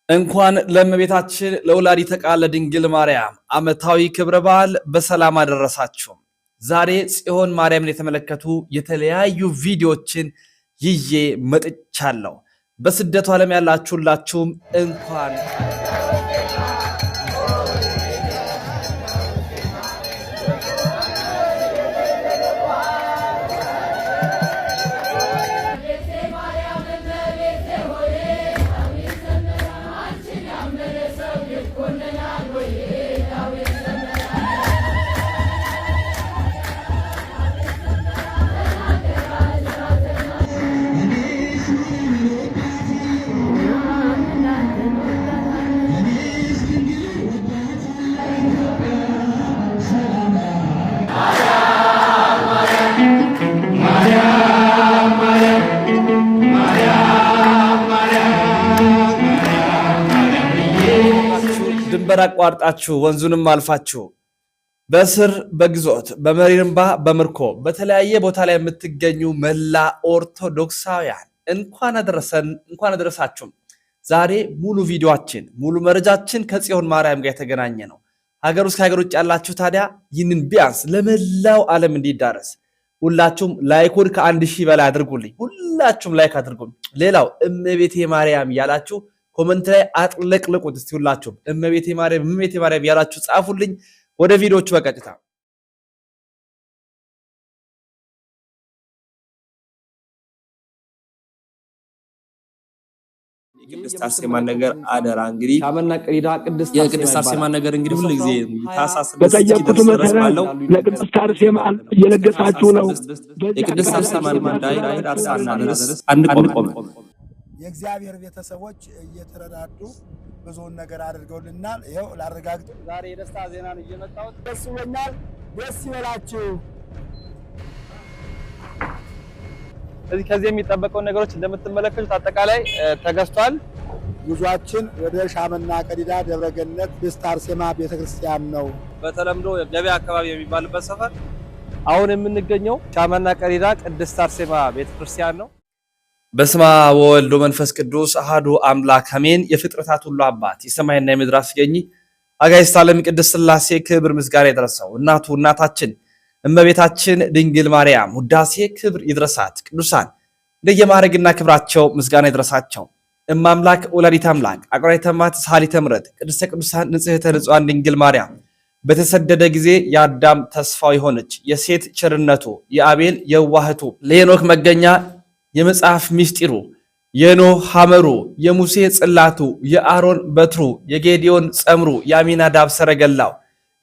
እንኳን ለእመቤታችን ለወላዲተ ቃል ለድንግል ማርያም ዓመታዊ ክብረ በዓል በሰላም አደረሳችሁ። ዛሬ ጽዮን ማርያምን የተመለከቱ የተለያዩ ቪዲዮዎችን ይዤ መጥቻለሁ። በስደቱ ዓለም ያላችሁላችሁም እንኳን ድንበር አቋርጣችሁ ወንዙንም አልፋችሁ በስር በግዞት በመሪር እንባ በምርኮ በተለያየ ቦታ ላይ የምትገኙ መላ ኦርቶዶክሳውያን እንኳን አደረሳችሁ። ዛሬ ሙሉ ቪዲዮአችን ሙሉ መረጃችን ከጽዮን ማርያም ጋር የተገናኘ ነው። ሀገር ውስጥ ከሀገር ውጭ ያላችሁ ታዲያ ይህንን ቢያንስ ለመላው ዓለም እንዲዳረስ ሁላችሁም ላይኩን ከ1000 በላይ አድርጉልኝ። ሁላችሁም ላይክ አድርጉልኝ። ሌላው እመቤቴ ማርያም ያላችሁ ኮሜንት ላይ አጥለቅልቁት። እስቲ ሁላችሁም እመቤቴ ማርያም ያላችሁ ጻፉልኝ። ወደ ቪዲዮቹ በቀጥታ የቅድስት አርሴማ ነገር አደራ እንግዲህ ሻመና ቀሪዳ የቅድስት አርሴማ ነገር እንግዲህ ሁሉ ጊዜ ታሳስ በጠየቁት መሰረት ለቅድስት አርሴማ እየለገሳችሁ ነው። የቅድስት አርሴማ ጉዳይ አርሳና ድረስ አንቆም። የእግዚአብሔር ቤተሰቦች እየተረዳዱ ብዙውን ነገር አድርገውልናል። ይሄው ላረጋግጥ ዛሬ የደስታ ዜናን እየመጣሁት ደስ ብሎኛል። ደስ ይበላችሁ። ከዚህ የሚጠበቀውን ነገሮች እንደምትመለከቱት አጠቃላይ ተገዝቷል። ጉዟችን ወደ ሻመና ቀዲዳ ደብረገነት ቅድስት አርሴማ ቤተክርስቲያን ነው። በተለምዶ ገበያ አካባቢ የሚባልበት ሰፈር አሁን የምንገኘው ሻመና ቀዲዳ ቅድስት አርሴማ ቤተክርስቲያን ነው። በስመ አብ ወወልድ ወመንፈስ ቅዱስ አሐዱ አምላክ አሜን። የፍጥረታት ሁሉ አባት የሰማይና የምድር አስገኚ አጋዕዝተ ዓለም ቅድስት ሥላሴ ክብር ምስጋና ይድረሰው። እናታችን እመቤታችን ድንግል ማርያም ውዳሴ ክብር ይድረሳት። ቅዱሳን እንደየማዕረግና ክብራቸው ምስጋና ይድረሳቸው። እማምላክ ወላዲተ አምላክ አቁራይተ እማት ሰዓሊተ ምሕረት ቅድስተ ቅዱሳን ንጽሕተ ንጹሐን ድንግል ማርያም በተሰደደ ጊዜ የአዳም ተስፋው የሆነች የሴት ቸርነቱ የአቤል የዋህቱ ለሄኖክ መገኛ የመጽሐፍ ምስጢሩ የኖህ ሐመሩ የሙሴ ጽላቱ የአሮን በትሩ የጌዲዮን ጸምሩ የአሚናዳብ ሰረገላው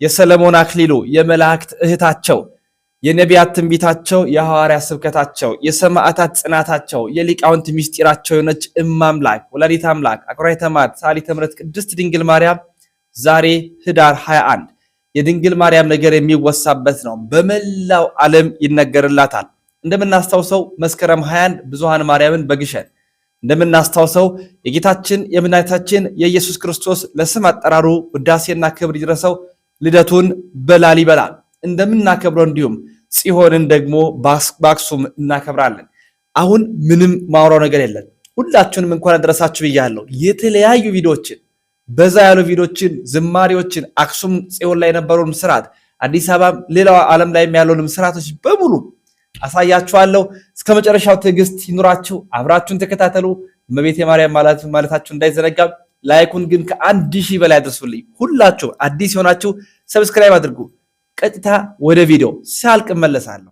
የሰለሞን አክሊሉ የመላእክት እህታቸው የነቢያት ትንቢታቸው የሐዋርያት ስብከታቸው የሰማዕታት ጽናታቸው የሊቃውንት ምስጢራቸው የሆነች እማምላክ ወላዲተ አምላክ አቁራይተ እማት ሰዓሊተ ምሕረት ቅድስት ድንግል ማርያም ዛሬ ህዳር 21 የድንግል ማርያም ነገር የሚወሳበት ነው። በመላው ዓለም ይነገርላታል። እንደምናስታውሰው መስከረም 21 ብዙሃን ማርያምን በግሸን እንደምናስታውሰው የጌታችን የመድኃኒታችን የኢየሱስ ክርስቶስ ለስም አጠራሩ ውዳሴና ክብር ይድረሰው ልደቱን በላሊበላ እንደምናከብረው እንዲሁም ጽዮንን ደግሞ በአክሱም እናከብራለን። አሁን ምንም ማውራው ነገር የለም። ሁላችሁንም እንኳን አደረሳችሁ ብያለሁ። የተለያዩ ቪዲዮዎችን በዛ ያሉ ቪዲዮዎችን ዝማሬዎችን አክሱም ጽዮን ላይ የነበረውን ስርዓት አዲስ አበባ ሌላው ዓለም ላይ ያለውን ስርዓቶች በሙሉ አሳያችኋለሁ። እስከ መጨረሻው ትዕግስት ይኑራችሁ። አብራችሁን ተከታተሉ። እመቤቴ ማርያም ማለታችሁ እንዳይዘነጋ። ላይኩን ግን ከ1000 በላይ አድርሱልኝ። ሁላችሁ አዲስ የሆናችሁ ሰብስክራይብ አድርጉ። ቀጥታ ወደ ቪዲዮ ሲያልቅ እመለሳለሁ።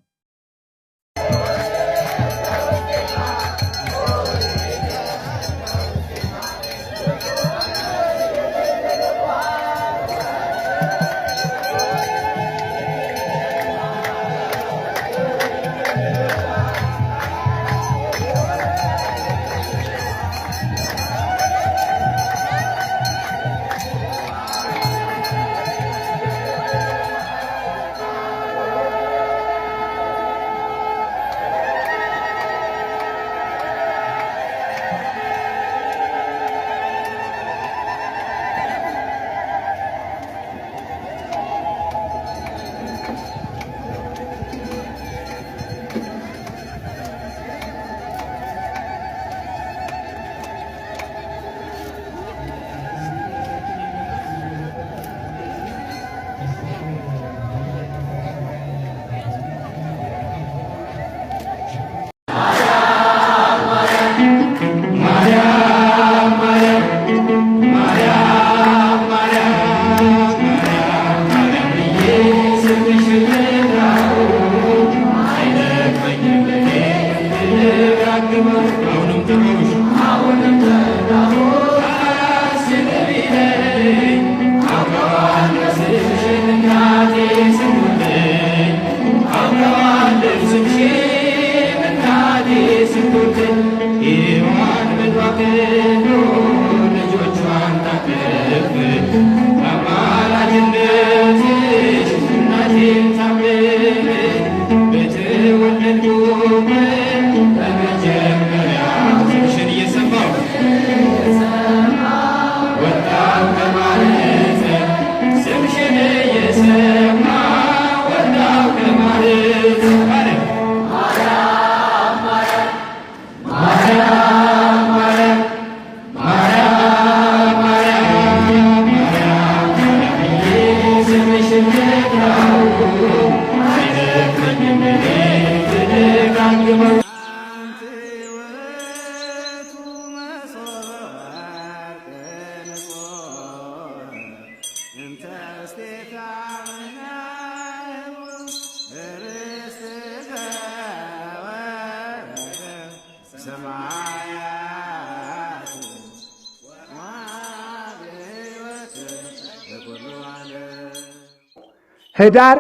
ህዳር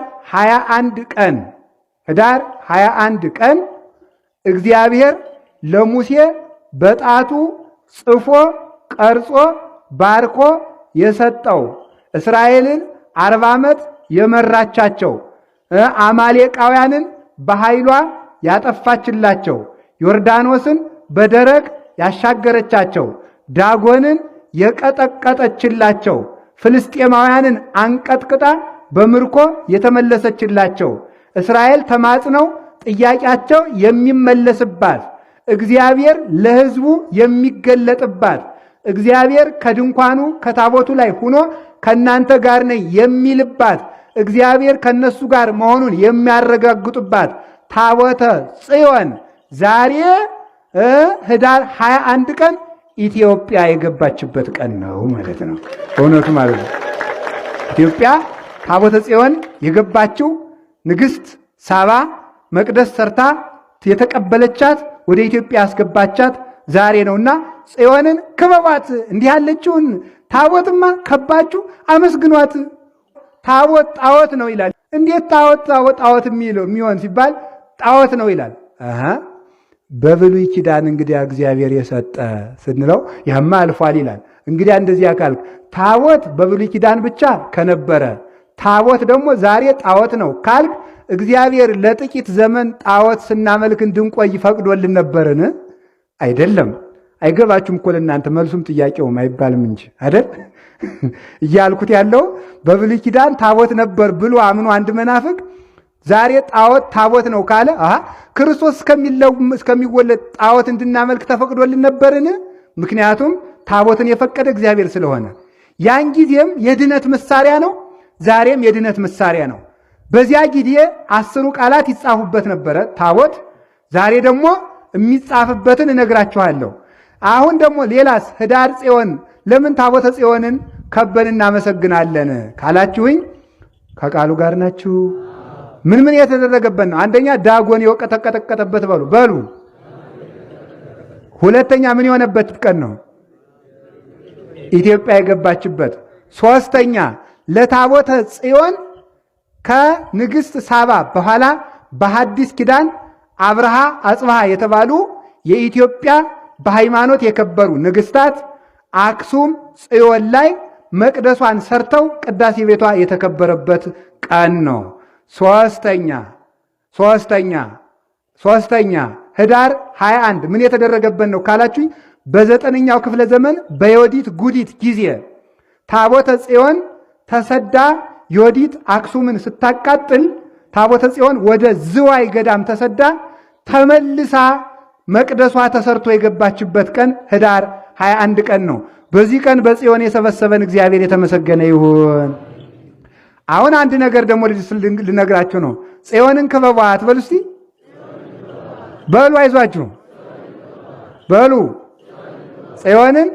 21 ቀን እግዚአብሔር ለሙሴ በጣቱ ጽፎ ቀርጾ ባርኮ የሰጠው እስራኤልን 40 ዓመት የመራቻቸው አማሌቃውያንን በኃይሏ ያጠፋችላቸው ዮርዳኖስን በደረቅ ያሻገረቻቸው ዳጎንን የቀጠቀጠችላቸው ፍልስጤማውያንን አንቀጥቅጣ በምርኮ የተመለሰችላቸው እስራኤል ተማጽነው ጥያቄያቸው የሚመለስባት እግዚአብሔር ለሕዝቡ የሚገለጥባት እግዚአብሔር ከድንኳኑ ከታቦቱ ላይ ሆኖ ከናንተ ጋር ነኝ የሚልባት እግዚአብሔር ከነሱ ጋር መሆኑን የሚያረጋግጡባት ታቦተ ጽዮን ዛሬ ህዳር 21 ቀን ኢትዮጵያ የገባችበት ቀን ነው ማለት ነው። እውነቱ ማለት ነው። ኢትዮጵያ ታቦተ ጽዮን የገባችው ንግስት ሳባ መቅደስ ሰርታ የተቀበለቻት ወደ ኢትዮጵያ ያስገባቻት ዛሬ ነውና ጽዮንን ክበቧት። እንዲህ ያለችውን ታቦትማ ከባችሁ አመስግኗት። ታቦት ጣዖት ነው ይላል። እንዴት ጣዖት የሚሆን ሲባል ጣዖት ነው ይላል። በብሉይ ኪዳን እንግዲያ እግዚአብሔር የሰጠ ስንለው ያማ አልፏል ይላል። እንግዲያ እንደዚህ አካል ታቦት በብሉይ ኪዳን ብቻ ከነበረ ታቦት ደግሞ ዛሬ ጣዖት ነው ካልክ እግዚአብሔር ለጥቂት ዘመን ጣዖት ስናመልክ እንድንቆይ ፈቅዶልን ነበርን? አይደለም። አይገባችሁም እኮ ለእናንተ መልሱም ጥያቄውም አይባልም እንጂ አይደል? እያልኩት ያለው በብሉይ ኪዳን ታቦት ነበር ብሎ አምኖ አንድ መናፍቅ ዛሬ ጣዖት ታቦት ነው ካለ ክርስቶስ እስከሚወለድ ጣዖት እንድናመልክ ተፈቅዶልን ነበርን? ምክንያቱም ታቦትን የፈቀደ እግዚአብሔር ስለሆነ ያን ጊዜም የድነት መሳሪያ ነው፣ ዛሬም የድነት መሳሪያ ነው። በዚያ ጊዜ 10 ቃላት ይጻፉበት ነበረ ታቦት። ዛሬ ደግሞ የሚጻፍበትን እነግራችኋለሁ። አሁን ደግሞ ሌላስ ህዳር ጽዮን ለምን ታቦተ ጽዮንን ከበን እናመሰግናለን ካላችሁኝ ከቃሉ ጋር ናችሁ። ምን የተደረገበት ነው? አንደኛ ዳጎን የቀጠቀጠበት በሉ። ሁለተኛ ምን የሆነበት ቀን ነው? ኢትዮጵያ የገባችበት። ሶስተኛ ለታቦተ ጽዮን ከንግስት ሳባ በኋላ በሐዲስ ኪዳን አብርሃ አጽብሃ የተባሉ የኢትዮጵያ በሃይማኖት የከበሩ ንግስታት አክሱም ጽዮን ላይ መቅደሷን ሰርተው ቅዳሴ ቤቷ የተከበረበት ቀን ነው። ሶስተኛ ህዳር 21 ምን የተደረገበት ነው ካላችሁ በ9ኛው ክፍለ ዘመን በዮዲት ጉዲት ጊዜ ታቦተ ጽዮን ተሰዳ ዮዲት አክሱምን ስታቃጥል ታቦተ ጽዮን ወደ ዝዋይ ገዳም ተሰዳ ተመልሳ መቅደሷ ተሰርቶ የገባችበት ቀን ህዳር 21 ቀን ነው። በዚህ ቀን በጽዮን የሰበሰበን እግዚአብሔር የተመሰገነ ይሁን። አሁን አንድ ነገር ደግሞ ልነግራችሁ ነው። ጽዮንን ክበቧት በሉ እስቲ በሉ፣ አይዟችሁ በሉ። ጽዮንን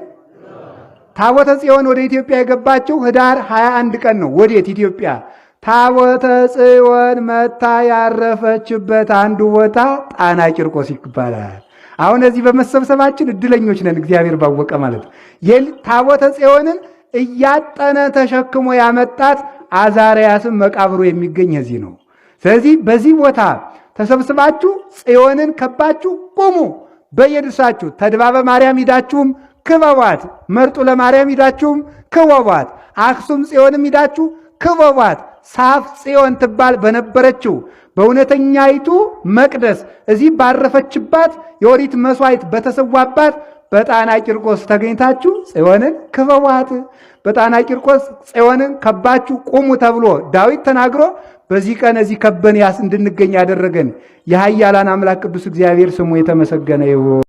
ታቦተ ጽዮን ወደ ኢትዮጵያ የገባችው ህዳር 21 ቀን ነው። ወዴት? ኢትዮጵያ። ታቦተ ጽዮን መታ ያረፈችበት አንዱ ቦታ ጣና ቂርቆስ ይባላል። አሁን እዚህ በመሰብሰባችን እድለኞች ነን፣ እግዚአብሔር ባወቀ ማለት ነው። ታቦተ ጽዮንን እያጠነ ተሸክሞ ያመጣት አዛርያስም መቃብሩ የሚገኝ እዚህ ነው። ስለዚህ በዚህ ቦታ ተሰብስባችሁ ጽዮንን ከባችሁ ቁሙ። በየድርሳችሁ ተድባበ ማርያም ሂዳችሁም ክበቧት፣ መርጡ ለማርያም ሂዳችሁም ክበቧት፣ አክሱም ጽዮንም ሂዳችሁ ክበቧት። ሳፍ ጽዮን ትባል በነበረችው በእውነተኛይቱ መቅደስ እዚህ ባረፈችባት የኦሪት መስዋዕት በተሰዋባት በጣና ቂርቆስ ተገኝታችሁ ጽዮንን ክበቧት። በጣና ቂርቆስ ጽዮንን ከባችሁ ቁሙ ተብሎ ዳዊት ተናግሮ በዚህ ቀን እዚህ ከበን እንድንገኝ ያደረገን የኃያላን አምላክ ቅዱስ እግዚአብሔር ስሙ የተመሰገነ ይሁን።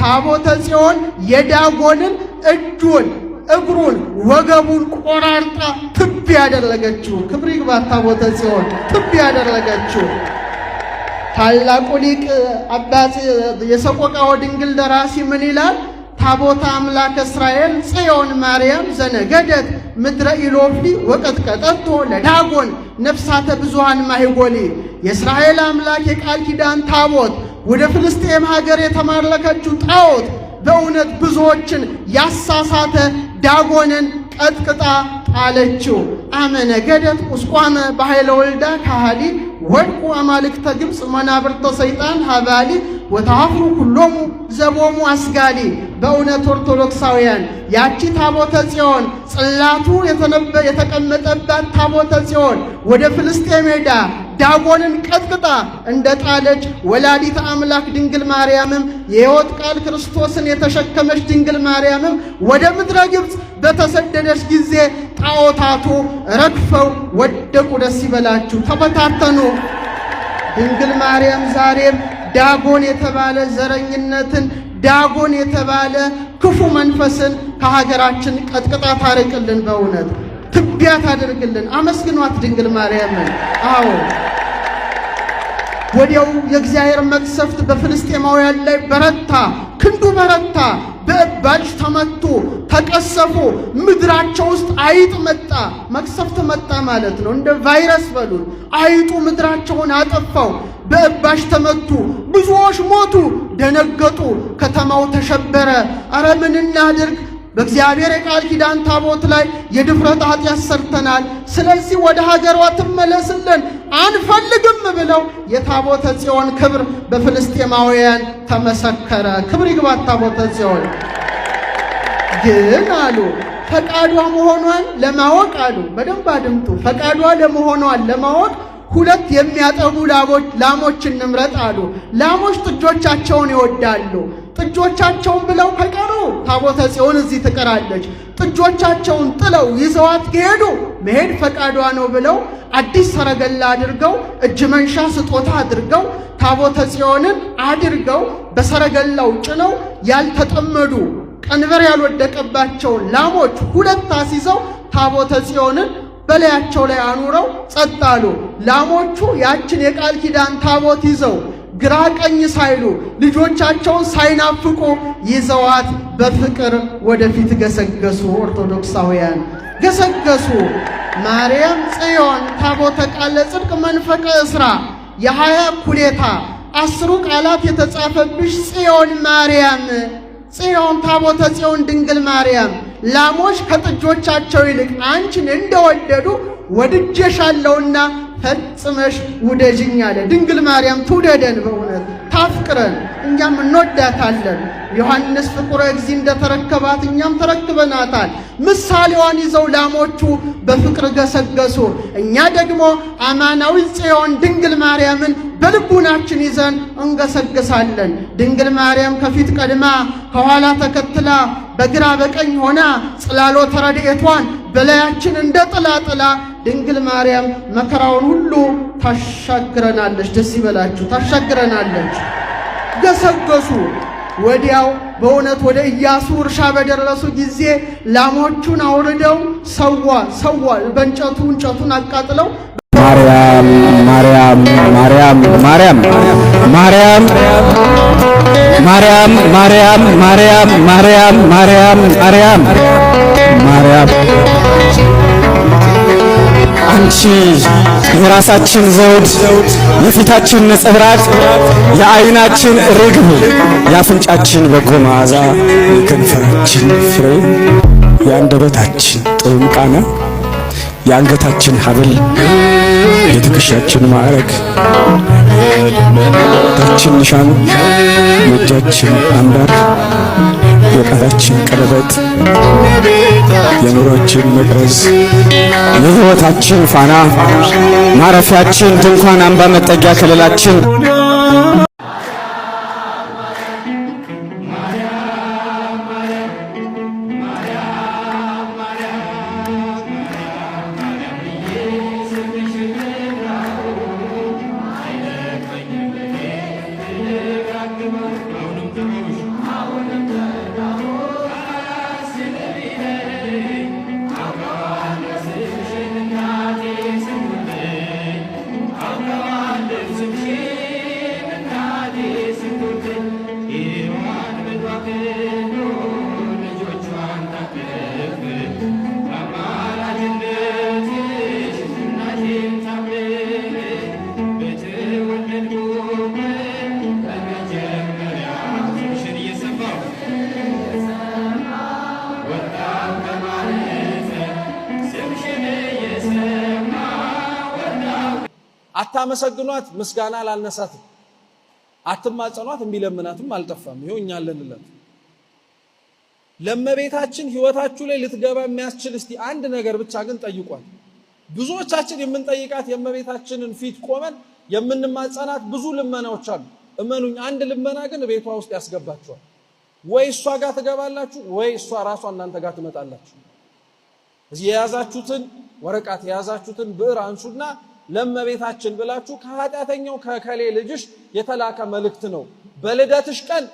ታቦተ ጽዮን የዳጎንን እጁን እግሩን ወገቡን ቆራርጣ ትብ ያደረገችው ክብር ይግባት። ታቦተ ጽዮን ትብ ያደረገችው ታላቁ ሊቅ አባት የሰቆቃወ ድንግል ደራሲ ምን ይላል? ታቦተ አምላክ እስራኤል ጽዮን ማርያም ዘነገደት ምድረ ኢሎፍሊ ወቀጥቀጠቶ ለዳጎን ነፍሳተ ብዙሃን ማይጎሊ። የእስራኤል አምላክ የቃል ኪዳን ታቦት ወደ ፍልስጤም ሀገር የተማረከችው ጣዖት በእውነት ብዙዎችን ያሳሳተ ዳጎንን ቀጥቅጣ ጣለችው። አመነገደት ቁስቋመ በኃይለ ወልዳ ካሃሊ ወድቁ አማልክተ ግብፅ መናብርተ ሰይጣን ሀባሊ ወታፍሩ ኩሎሙ ዘቦሙ አስጋሊ። በእውነት ኦርቶዶክሳውያን ያቺ ታቦተ ጽዮን ጽላቱ የተቀመጠባት ታቦተ ጽዮን ወደ ፍልስጤም ሄዳ ዳጎንን ቀጥቅጣ እንደ ጣለች ወላዲተ አምላክ ድንግል ማርያምም የሕይወት ቃል ክርስቶስን የተሸከመች ድንግል ማርያምም ወደ ምድረ ግብፅ በተሰደደች ጊዜ ጣዖታቱ ረግፈው ወደቁ። ደስ ይበላችሁ፣ ተበታተኑ። ድንግል ማርያም ዛሬም ዳጎን የተባለ ዘረኝነትን፣ ዳጎን የተባለ ክፉ መንፈስን ከሀገራችን ቀጥቅጣ ታርቅልን። በእውነት ትቢያ ታደርግልን። አመስግኗት ድንግል ማርያምን። አዎ ወዲያው የእግዚአብሔር መቅሰፍት በፍልስጤማውያን ላይ በረታ፣ ክንዱ በረታ። በእባጭ ተመቱ፣ ተቀሰፉ። ምድራቸው ውስጥ አይጥ መጣ። መቅሰፍት መጣ ማለት ነው። እንደ ቫይረስ በሉን። አይጡ ምድራቸውን አጠፋው። በእባጭ ተመቱ፣ ብዙዎች ሞቱ፣ ደነገጡ። ከተማው ተሸበረ። አረ ምን እናድርግ? በእግዚአብሔር የቃል ኪዳን ታቦት ላይ የድፍረት ኃጢአት ሰርተናል፣ ስለዚህ ወደ ሀገሯ ትመለስልን አንፈልግም ብለው የታቦተ ጽዮን ክብር በፍልስጤማውያን ተመሰከረ። ክብር ይግባት ታቦተ ጽዮን። ግን አሉ ፈቃዷ መሆኗን ለማወቅ አሉ፣ በደንብ አድምጡ። ፈቃዷ ለመሆኗን ለማወቅ ሁለት የሚያጠቡ ላሞች እንምረጥ አሉ። ላሞች ጥጆቻቸውን ይወዳሉ። ጥጆቻቸውን ብለው ከቀሩ ታቦተ ጽዮን እዚህ ትቀራለች። ጥጆቻቸውን ጥለው ይዘዋት ከሄዱ መሄድ ፈቃዷ ነው ብለው አዲስ ሰረገላ አድርገው እጅ መንሻ ስጦታ አድርገው ታቦተ ጽዮንን አድርገው በሰረገላው ጭነው ያልተጠመዱ ቀንበር ያልወደቀባቸውን ላሞች ሁለት አስይዘው ታቦተ ጽዮንን በላያቸው ላይ አኑረው ጸጥ አሉ። ላሞቹ ያችን የቃል ኪዳን ታቦት ይዘው ግራ ቀኝ ሳይሉ ልጆቻቸውን ሳይናፍቁ ይዘዋት በፍቅር ወደፊት ገሰገሱ። ኦርቶዶክሳውያን ገሰገሱ። ማርያም ጽዮን ታቦተ ቃለ ጽድቅ መንፈቀ እስራ የ20 እኩሌታ 10 ቃላት የተጻፈብሽ ጽዮን ማርያም፣ ጽዮን ታቦተ ጽዮን ድንግል ማርያም ላሞች ከጥጆቻቸው ይልቅ አንቺን እንደወደዱ ወድጄሻለሁና ፈጽመሽ ውደጅኝ አለ። ድንግል ማርያም ትውደደን፣ በእውነት ታፍቅረን፣ እኛም እንወዳታለን። ዮሐንስ ፍቁረ እግዚእ እንደተረከባት እኛም ተረክበናታል። ምሳሌዋን ይዘው ላሞቹ በፍቅር ገሰገሱ። እኛ ደግሞ አማናዊ ጽዮን ድንግል ማርያምን በልቡናችን ይዘን እንገሰግሳለን። ድንግል ማርያም ከፊት ቀድማ ከኋላ ተከትላ በግራ በቀኝ ሆና ጽላሎተ ረድኤቷን በላያችን እንደ ጥላ ጥላ ድንግል ማርያም መከራውን ሁሉ ታሻግረናለች። ደስ ይበላችሁ፣ ታሻግረናለች። ገሰገሱ። ወዲያው በእውነት ወደ ኢያሱ እርሻ በደረሱ ጊዜ ላሞቹን አውርደው ሰዋ እንጨቱን አቃጥለው ማርያም ማርያም ማርያም ማርያም ማርያም ማርያም ማርያም ማርያም ማርያም ማርያም ማርያም ማርያም አንቺ የራሳችን ዘውድ የፊታችን ነጸብራቅ የዓይናችን ርግብ የአፍንጫችን በጎ መዓዛ የከንፈራችን ፍሬ የአንደበታችን ጣዕም ቃና የአንገታችን ሐብል የትከሻችን ማዕረግ የእጃችን ንሻን የእጃችን አምባር የቃላችን ቀለበት የኑሯችን መቅረዝ የሕይወታችን ፋና ማረፊያችን ድንኳን አምባ መጠጊያ ከለላችን አታመሰግኗት ምስጋና ላልነሳት አትማጸኗት እምቢለምናትም አልጠፋም ይሄው እኛ አለንላት ለመቤታችን ህይወታችሁ ላይ ልትገባ የሚያስችል እስቲ አንድ ነገር ብቻ ግን ጠይቋት ብዙዎቻችን የምንጠይቃት የመቤታችንን ፊት ቆመን የምንማጸናት ብዙ ልመናዎች አሉ እመኑኝ አንድ ልመና ግን ቤቷ ውስጥ ያስገባችኋል ወይ እሷ ጋር ትገባላችሁ ወይ እሷ ራሷ እናንተ ጋር ትመጣላችሁ እዚህ የያዛችሁትን ወረቀት የያዛችሁትን ብዕር አንሱና ለመቤታችን ብላችሁ ከኃጢአተኛው ከከሌ ልጅሽ የተላከ መልእክት ነው በልደትሽ ቀን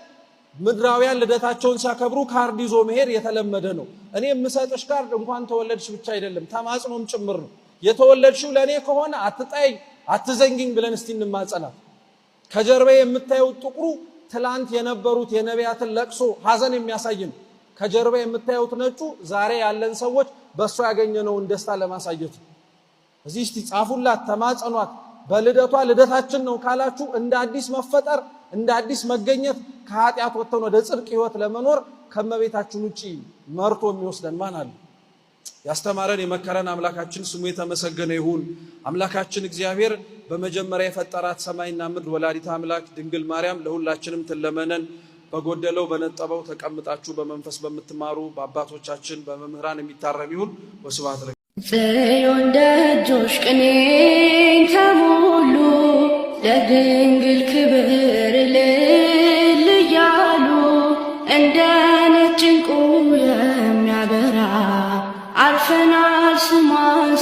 ምድራውያን ልደታቸውን ሲያከብሩ ካርድ ይዞ መሄድ የተለመደ ነው እኔ የምሰጥሽ ካርድ እንኳን ተወለድሽ ብቻ አይደለም ተማጽኖም ጭምር ነው የተወለድሽው ለኔ ከሆነ አትጣይ አትዘንጊኝ ብለን እስቲ እንማጸናት ከጀርባ የምታዩት ጥቁሩ ትላንት የነበሩት የነቢያትን ለቅሶ ሐዘን የሚያሳይ ነው ከጀርባ የምታዩት ነጩ ዛሬ ያለን ሰዎች በእሷ ያገኘነውን ደስታ ለማሳየት እዚህ እስቲ ጻፉላት ተማጸኗት በልደቷ ልደታችን ነው ካላችሁ እንደ አዲስ መፈጠር እንደ አዲስ መገኘት ከኃጢአት ወጥተን ወደ ጽድቅ ህይወት ለመኖር ከመቤታችን ውጪ መርቶ የሚወስደን ማን አለ ያስተማረን የመከረን አምላካችን ስሙ የተመሰገነ ይሁን አምላካችን እግዚአብሔር በመጀመሪያ የፈጠራት ሰማይና ምድር ወላዲተ አምላክ ድንግል ማርያም ለሁላችንም ትለመነን በጎደለው በነጠበው ተቀምጣችሁ በመንፈስ በመትማሩ በአባቶቻችን በመምህራን የሚታረም ይሁን ወስብሐት ጽዮን ደጆች ቅኔን ተሞሉ ለድንግል ክብር እልል እያሉ እንደ ነጭ ዕንቁ የሚያበራ አርፈናል ስሟን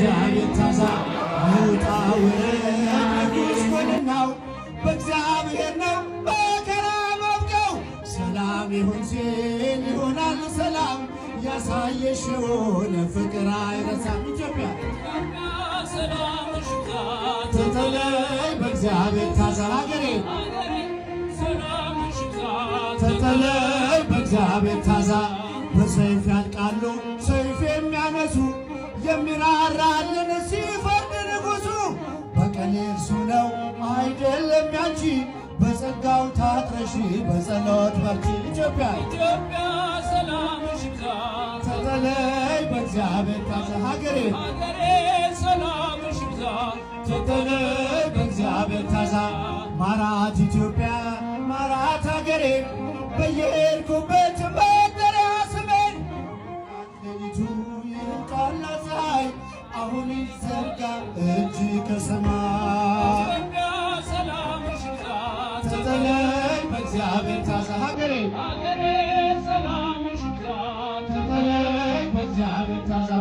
በእግዚአብሔር ታዛ ውጣ ውረድ ጉስቁልናው በእግዚአብሔር ነው መከራ መብቀው ሰላም ይሁን ሲል ይሆናል ሰላም ያሳየሽውን ፍቅር አይረሳም ኢትዮጵያ ሰላምሽ ተተለይ በእግዚአብሔር ታዛ ሀገሬ ተተለይ በእግዚአብሔር ታዛ በሰይፍ ያልቃሉ ሰይፍ የሚያነሱ የሚራራልን ሲፈርድ ንጉሡ በቀል እርሱ ነው አይደለም ያንቺ በጸጋው ታጥረሽ በጸሎት በርቺ ኢትዮጵያ ሰላምሽ ይብዛ ተተለይ በእግዚአብሔር ታዛ ሀገሬ ሰላምሽ ይብዛ ተተለይ በእግዚአብሔር ታዛ ማራት ኢትዮጵያ ማራት ሀገሬ በየሄድኩበት መጠሪያ ስሜን ሌሊቱ ይልቃል ፀሐይ አሁን ይዘርጋ እጅ ከሰማይ ተተለይ በእግዚአብሔር ታዛ ሀገሬ ተተለይ በእግዚአብሔር ታዛ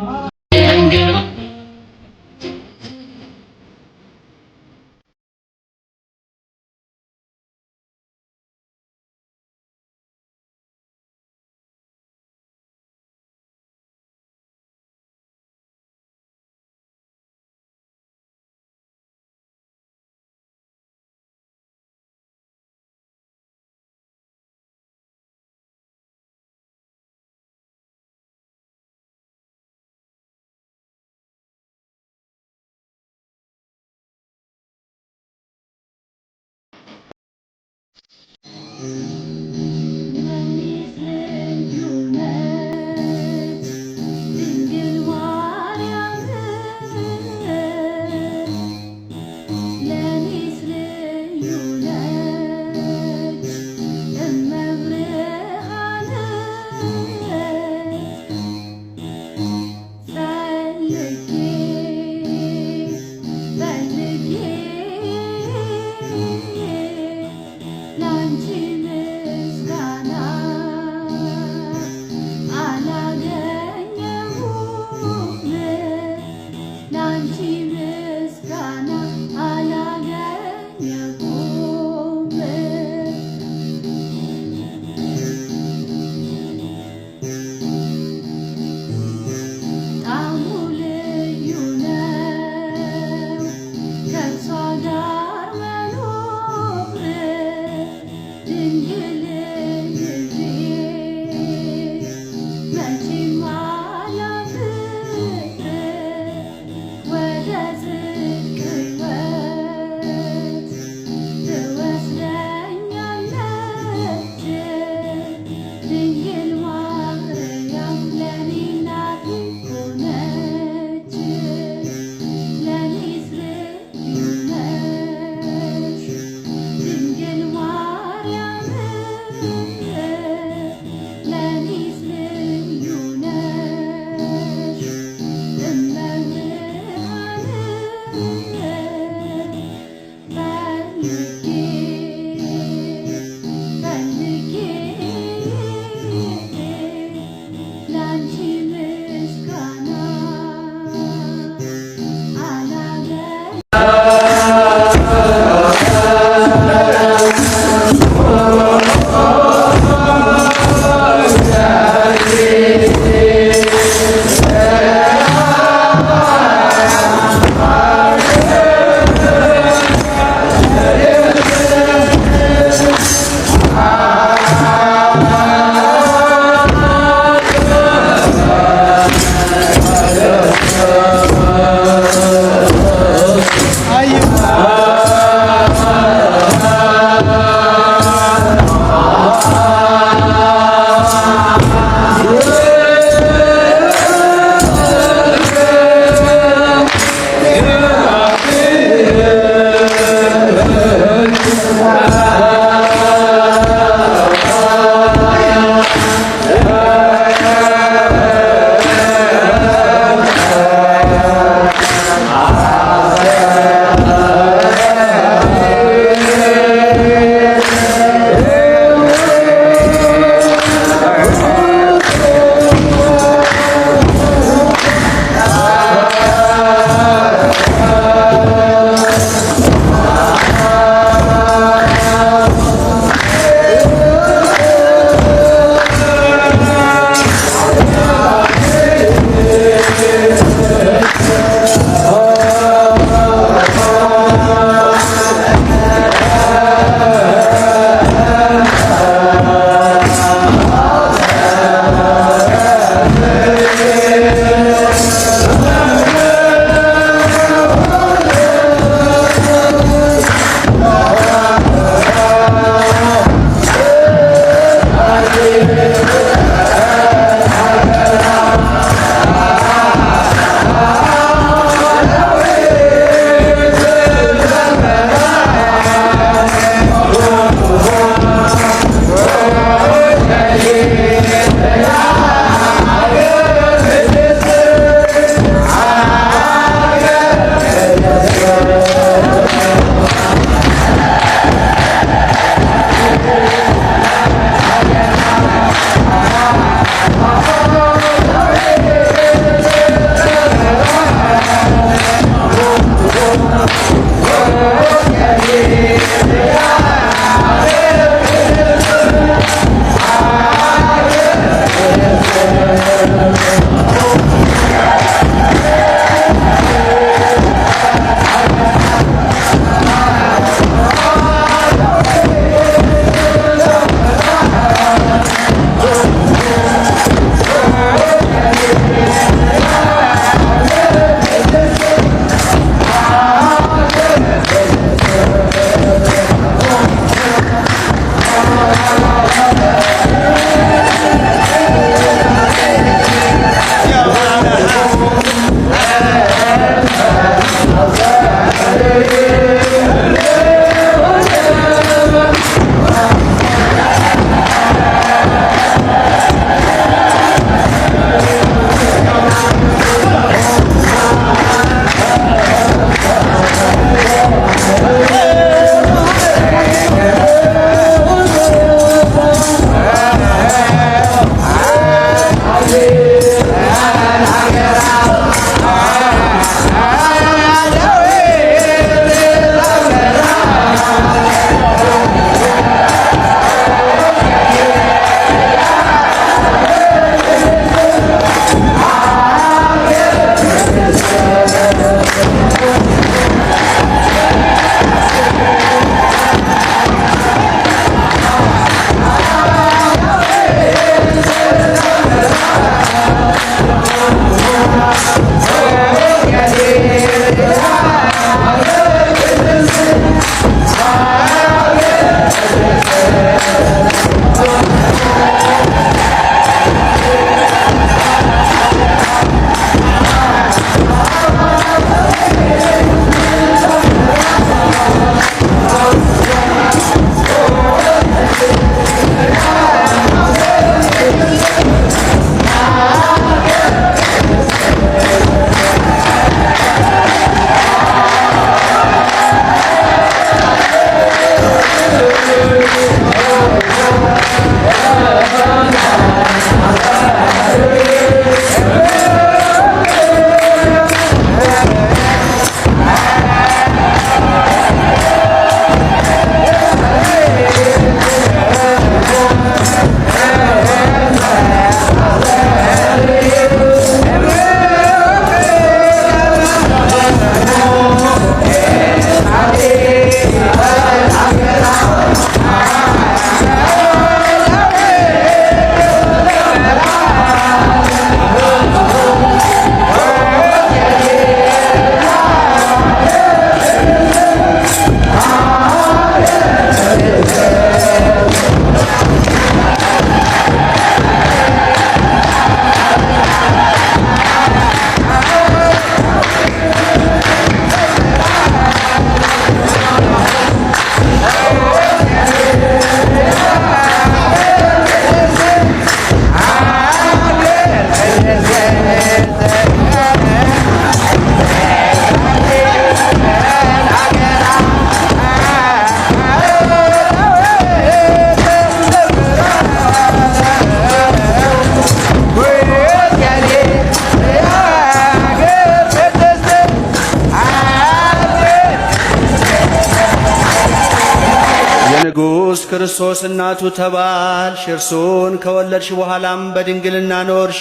ንጉሥ ክርስቶስ እናቱ ተባልሽ፣ እርሱን ከወለድሽ በኋላም በድንግልና ኖርሽ።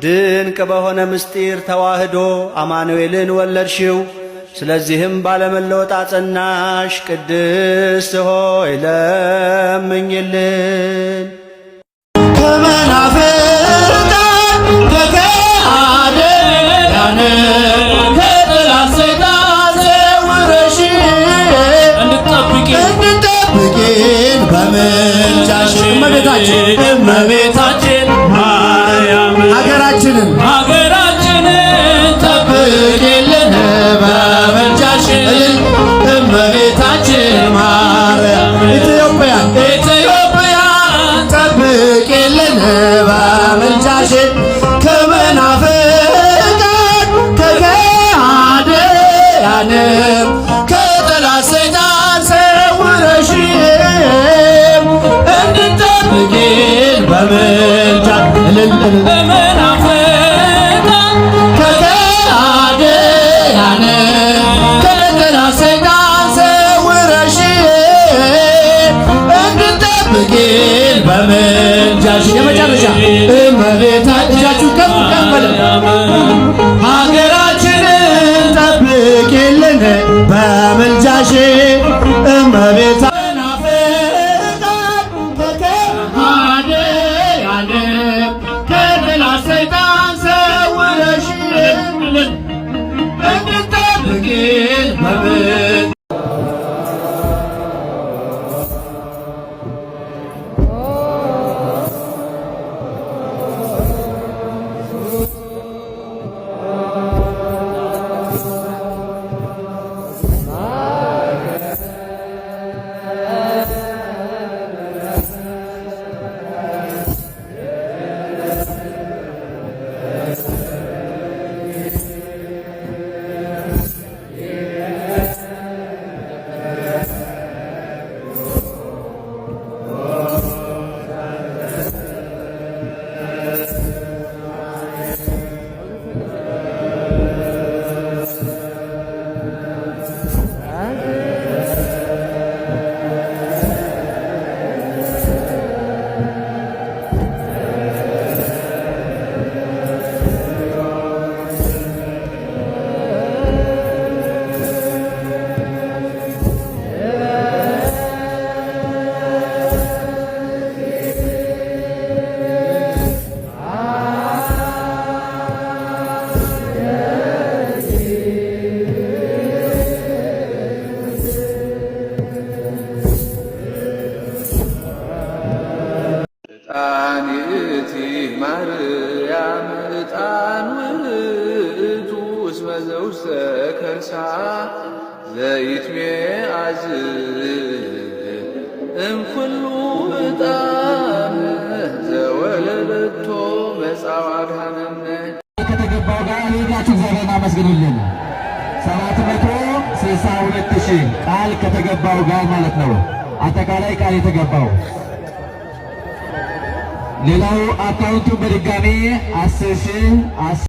ድንቅ በሆነ ምስጢር ተዋህዶ አማኑኤልን ወለድሽው። ስለዚህም ባለመለወጥ አጸናሽ። ቅድስት ሆይ ለምኝልን። ከመናፍቃን ከከሃዲያን ከጠላት ሰይጣን ሰውረሽ እንድትጠብቂን በምልጃሽ እመቤታችን ማርያም ሀገራችንን ጠብቂልን በምልጃሽ እመቤታችን ማርያም ኢትዮጵያን ጠብቂልን በምልጃሽ ከመናፍቃን ከከሃዲያን ከጠላት ሰይጣን ሰውረሽ እንድትጠብቂን በምልጃሽ ዘውስተ ከርሳ ዘይትሜአዝ እምኩሉ ዕጣን ዘወለደቶ መጻዋዕሃነነ ከተገባው ጋር ሌላችሁ እግዚአብሔርን አመስግኑልን። 762,000 ቃል ከተገባው ጋር ማለት ነው። አጠቃላይ ቃል የተገባው ሌላው አካውንቱ በድጋሚ 10,000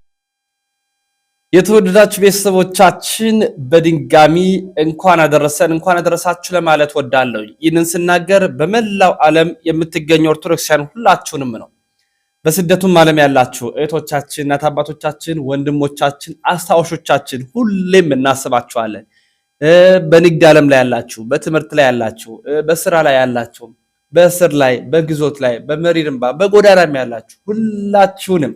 የተወደዳችሁ ቤተሰቦቻችን በድጋሚ እንኳን አደረሰን እንኳን አደረሳችሁ ለማለት ወዳለሁ። ይህንን ስናገር በመላው ዓለም የምትገኙ ኦርቶዶክሳውያን ሁላችሁንም ነው። በስደቱም ዓለም ያላችሁ እህቶቻችን፣ እናት አባቶቻችን፣ ወንድሞቻችን፣ አስታዋሾቻችን ሁሌም እናስባችኋለን። በንግድ ዓለም ላይ ያላችሁ፣ በትምህርት ላይ ያላችሁ፣ በስራ ላይ ያላችሁ፣ በእስር ላይ፣ በግዞት ላይ፣ በመሪር እንባ በጎዳናም ያላችሁ ሁላችሁንም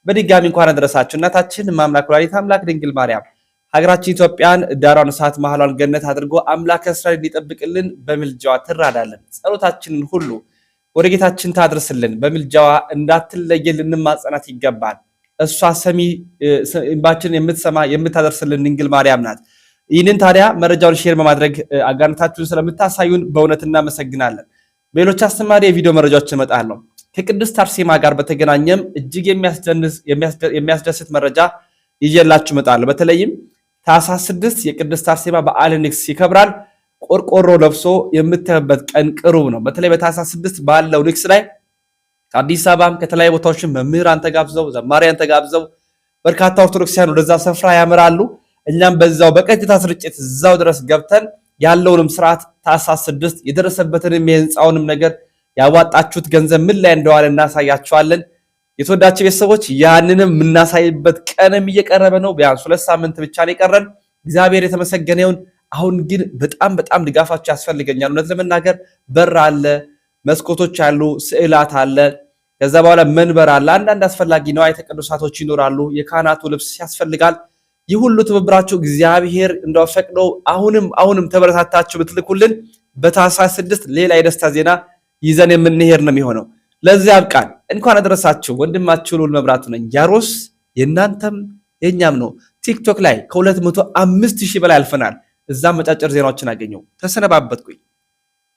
በድጋሚ እንኳን አደረሳችሁ። እናታችን ማምላክ ወላዲተ አምላክ ድንግል ማርያም ሀገራችን ኢትዮጵያን ዳሯን እሳት መሃሏን ገነት አድርጎ አምላክ እስራኤል እንዲጠብቅልን በምልጃዋ ትራዳለን። ጸሎታችንን ሁሉ ወደ ጌታችን ታድርስልን። በምልጃዋ እንዳትለየን ልንማጸናት ይገባል። እሷ ሰሚ እንባችንን የምትሰማ የምታደርስልን ድንግል ማርያም ናት። ይህንን ታዲያ መረጃውን ሼር በማድረግ አጋርነታችሁን ስለምታሳዩን በእውነት እናመሰግናለን። በሌሎች አስተማሪ የቪዲዮ መረጃዎችን እመጣለሁ። ከቅድስት አርሴማ ጋር በተገናኘም እጅግ የሚያስደስት መረጃ ይዤላችሁ እመጣለሁ። በተለይም ታኅሳስ 6 የቅድስት አርሴማ በዓለ ንግሥ ይከብራል። ቆርቆሮ ለብሶ የምታዩበት ቀን ቅሩብ ነው። በተለይ በታኅሳስ 6 ባለው ንግሥ ላይ ከአዲስ አበባም ከተለያዩ ቦታዎችም መምህራን ተጋብዘው ዘማሪያን ተጋብዘው በርካታ ኦርቶዶክሳውያን ወደዛ ስፍራ ያመራሉ። እኛም በዛው በቀጥታ ስርጭት እዛው ድረስ ገብተን ያለውንም ስርዓት ታኅሳስ 6 የደረሰበትንም የህንፃውንም ነገር ያዋጣችሁት ገንዘብ ምን ላይ እንደዋለ እናሳያችኋለን። የተወዳችሁ ቤተሰቦች ያንንም የምናሳይበት ቀንም እየቀረበ ነው። ቢያንስ 2 ሳምንት ብቻ ነው የቀረን። እግዚአብሔር የተመሰገነ ይሁን። አሁን ግን በጣም ድጋፋችሁ ያስፈልገኛል። እውነት ለመናገር በር አለ፣ መስኮቶች አሉ፣ ስዕላት አለ፣ ከዛ በኋላ መንበር አለ፣ አንዳንድ አስፈላጊ ንዋየ ቅድሳቶች ይኖራሉ፣ የካህናቱ ልብስ ያስፈልጋል። ይህ ሁሉ ትብብራችሁ እግዚአብሔር እንደው ፈቅዶ አሁንም ተበረታታችሁ ብትልኩልን በታኅሳስ 6 ሌላ የደስታ ዜና ይዘን የምንሄድ ነው የሚሆነው። ለዚህ አብቃን። እንኳን አደረሳችሁ። ወንድማችሁ ልዑል መብራቱ ነኝ። ያሮስ የእናንተም የኛም ነው። ቲክቶክ ላይ ከ205,000 በላይ አልፈናል። እዛም መጫጭር ዜናዎችን አገኘው። ተሰነባበትኩኝ።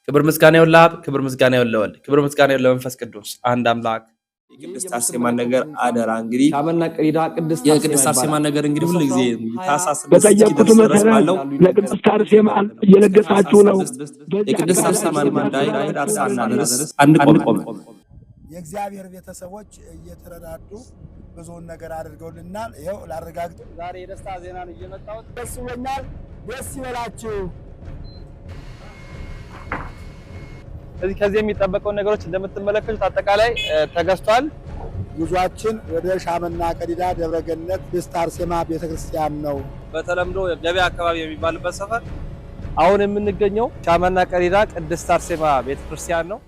ክብር ምስጋና ይሁን ለአብ፣ ክብር ምስጋና ይሁን ለወልድ፣ ክብር ምስጋና ይሁን ለመንፈስ ቅዱስ አንድ አምላክ። የቅድስት አርሴማን ነገር አደራ እንግዲህ የቅድስት አርሴማን ነገር እንግዲህ ሁሉ ጊዜ ታኅሳስ በጠየቁት መሰረት ለቅድስት አርሴማ እየለገሳችሁ ነው። የቅድስት አርሴማን ጉዳይ ዳርሳና ድረስ አንቆም። የእግዚአብሔር ቤተሰቦች እየተረዳዱ ብዙውን ነገር አድርገውልናል። ይኸው ላረጋግጥ ዛሬ የደስታ ዜና ነው እየመጣሁት። ደስ ይለኛል። ደስ ይበላችሁ። ከዚህ የሚጠበቀው ነገሮች እንደምትመለከቱት አጠቃላይ ተገዝቷል። ጉዟችን ወደ ሻመና ቀዲዳ ደብረገነት ቅድስት አርሴማ ቤተክርስቲያን ነው። በተለምዶ ገበያ አካባቢ የሚባልበት ሰፈር አሁን የምንገኘው ሻመና ቀዲዳ ቅድስት አርሴማ ቤተክርስቲያን ነው።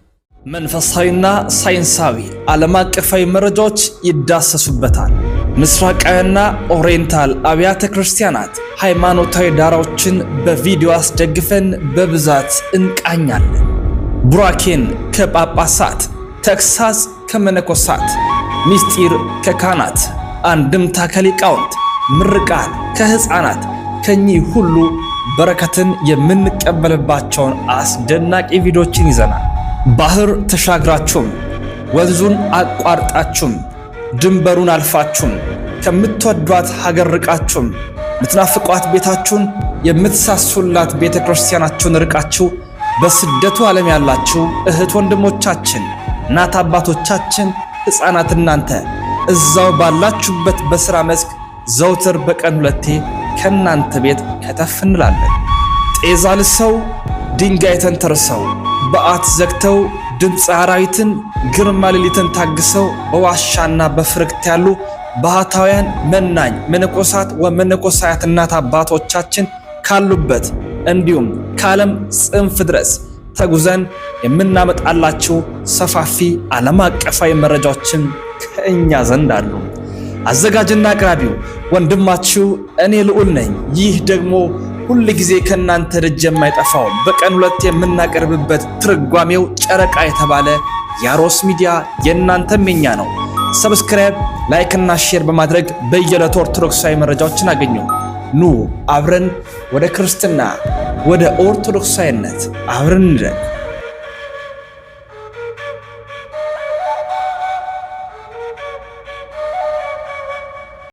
መንፈሳዊና ሳይንሳዊ ዓለም አቀፋዊ መረጃዎች ይዳሰሱበታል። ምስራቃዊና ኦሪየንታል አብያተ ክርስቲያናት ሃይማኖታዊ ዳራዎችን በቪዲዮ አስደግፈን በብዛት እንቃኛለን። ቡራኬን ከጳጳሳት፣ ተግሳጽ ከመነኮሳት፣ ምስጢር ከካህናት፣ አንድምታ ከሊቃውንት፣ ምርቃት ከሕፃናት፣ ከኚህ ሁሉ በረከትን የምንቀበልባቸውን አስደናቂ ቪዲዮችን ይዘናል። ባህር ተሻግራችሁም ወንዙን አቋርጣችሁም ድንበሩን አልፋችሁም ከምትወዷት ሀገር ርቃችሁም ምትናፍቋት ቤታችሁን የምትሳሱላት ቤተክርስቲያናችሁን ርቃችሁ በስደቱ ዓለም ያላችሁ እህት ወንድሞቻችን፣ እናት አባቶቻችን፣ ሕፃናት እናንተ እዛው ባላችሁበት በሥራ መስክ ዘውትር በቀን 2 ከእናንተ ቤት ከተፍ እንላለን። ጤዛ ልሰው ድንጋይ ተንተርሰው በዓት ዘግተው ድምፀ አራዊትን ግርማ ሌሊትን ታግሰው በዋሻና በፍርክት ያሉ ባህታውያን መናኝ መነኮሳት ወመነኮሳያት እናት አባቶቻችን ካሉበት እንዲሁም ከዓለም ጽንፍ ድረስ ተጉዘን የምናመጣላችሁ ሰፋፊ ዓለም አቀፋዊ መረጃዎችን ከእኛ ዘንድ አሉ። አዘጋጅና አቅራቢው ወንድማችሁ እኔ ልዑል ነኝ። ይህ ደግሞ ሁል ጊዜ ከእናንተ ደጅ የማይጠፋው በቀን 2 የምናቀርብበት ትርጓሜው ጨረቃ የተባለ ያሮስ ሚዲያ የእናንተም የኛ ነው። ሰብስክራይብ፣ ላይክ እና ሼር በማድረግ በየዕለቱ ኦርቶዶክሳዊ መረጃዎችን አገኙ። ኑ አብረን ወደ ክርስትና ወደ ኦርቶዶክሳዊነት አብረን እንደግ።